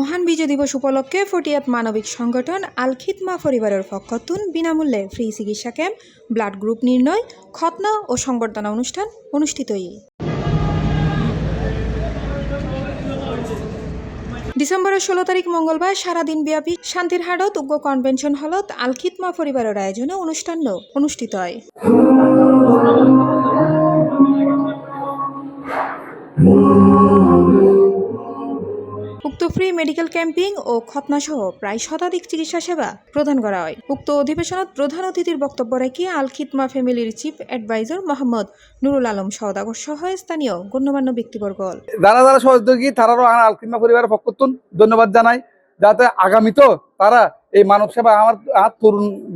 মহান বিজয় দিবস উপলক্ষে ফটিয়াত মানবিক সংগঠন আল খিদমা পরিবারের পক্ষতুন বিনামূল্যে ফ্রি চিকিৎসা ক্যাম্প, ব্লাড গ্রুপ নির্ণয়, খতনা ও সংবর্ধনা অনুষ্ঠান অনুষ্ঠিত। ডিসেম্বরের 16 তারিখ মঙ্গলবার সারাদিন ব্যাপী শান্তির হাটত উগ্র কনভেনশন হলত আল খিদমা পরিবারের আয়োজনে অনুষ্ঠান অনুষ্ঠিত হয়। উক্ত ফ্রি মেডিকেল ক্যাম্পিং ও খতনা সহ প্রায় শতাধিক চিকিৎসা সেবা প্রদান করা হয়। উক্ত অধিবেশনত প্রধান অতিথির বক্তব্য রেখে আল খিদমা ফ্যামিলির চিফ অ্যাডভাইজার মোহাম্মদ নুরুল আলম সওদাগর সহ স্থানীয় গণ্যমান্য ব্যক্তিবর্গ যারা যারা সহযোগী তারাও আল খিদমা পরিবারের পক্ষ ধন্যবাদ জানাই, যাতে আগামীতেও তারা এই মানব সেবা আমার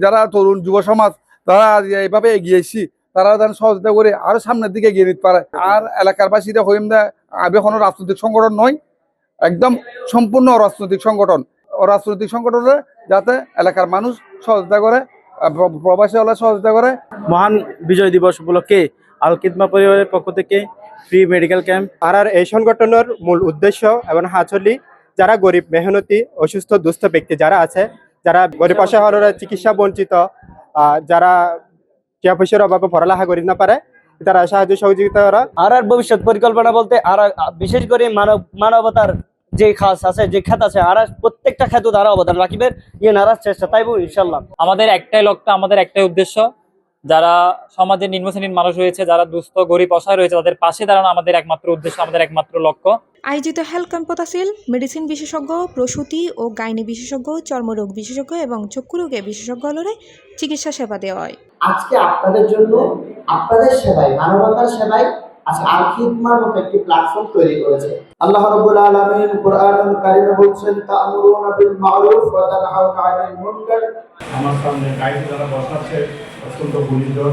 যারা তরুণ যুব সমাজ তারা এইভাবে এগিয়েছি, তারা যেন সহযোগিতা করে আরো সামনের দিকে এগিয়ে নিতে পারে। আর এলাকার বাসীরা হইম দা আগে কোনো রাজনৈতিক সংগঠন নয়, একদম সম্পূর্ণ অরাজনৈতিক সংগঠন। অরাজনৈতিক সংগঠনে যাতে এলাকার মানুষ সহযোগিতা করে, প্রবাসী হলে সহযোগিতা করে। মহান বিজয় দিবস উপলক্ষে আল খিদমা পরিবারের পক্ষ থেকে ফ্রি মেডিকেল ক্যাম্প। আর এই সংগঠনের মূল উদ্দেশ্য এবং হাঁচলি যারা গরিব, মেহনতি, অসুস্থ, দুস্থ ব্যক্তি যারা আছে, যারা গরিব অসহায়রা চিকিৎসা বঞ্চিত, যারা টিয়া পয়সার অভাবে পড়ালেখা করি না পারে, তারা সাহায্য সহযোগিতা করা। আর ভবিষ্যৎ পরিকল্পনা বলতে আর বিশেষ করে মানবতার যে খাত আছে, যে খাত আছে, আর প্রত্যেকটা খাতে তারা অবদান রাখবে, নারাজ চেষ্টা তাইব ইনশাল্লাহ। আমাদের একটাই লক্ষ্য, আমাদের একটাই উদ্দেশ্য, যারা সমাজের নিম্ন শ্রেণীর মানুষ রয়েছে, যারা দুস্থ গরিব অসহায় রয়েছে, তাদের পাশে দাঁড়ানো আমাদের একমাত্র উদ্দেশ্য, আমাদের একমাত্র লক্ষ্য। আয়োজিত হেলথ ক্যাম্পত আছিল মেডিসিন বিশেষজ্ঞ, প্রসূতি ও গাইনি বিশেষজ্ঞ, চর্মরোগ বিশেষজ্ঞ এবং চক্ষু রোগে বিশেষজ্ঞরে চিকিৎসা সেবা দেওয়া হয়। আজকে আপনাদের জন্য, আপনাদের সেবায়, মানবতার সেবায় আজকে আল খিদমার মতো একটি প্ল্যাটফর্ম তৈরি করেছে। আল্লাহ রাব্বুল আলামিন কোরআনুল কারীমে বলছেন, তা'মুরুনা বিল মা'রুফ ওয়া তানহাউনা আনিল মুনকার। আমার সামনে গাইড যারা বসা আছে অত্যন্ত গুণীজন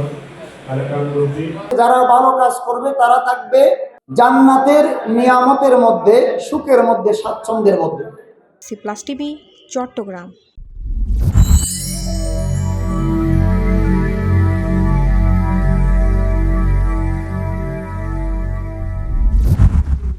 এলাকার মুরব্বী। যারা ভালো কাজ করবে তারা থাকবে জান্নাতের নিয়ামতের মধ্যে, সুখের মধ্যে, স্বাচ্ছন্দ্যের মধ্যে। C plus TV, Chittagong.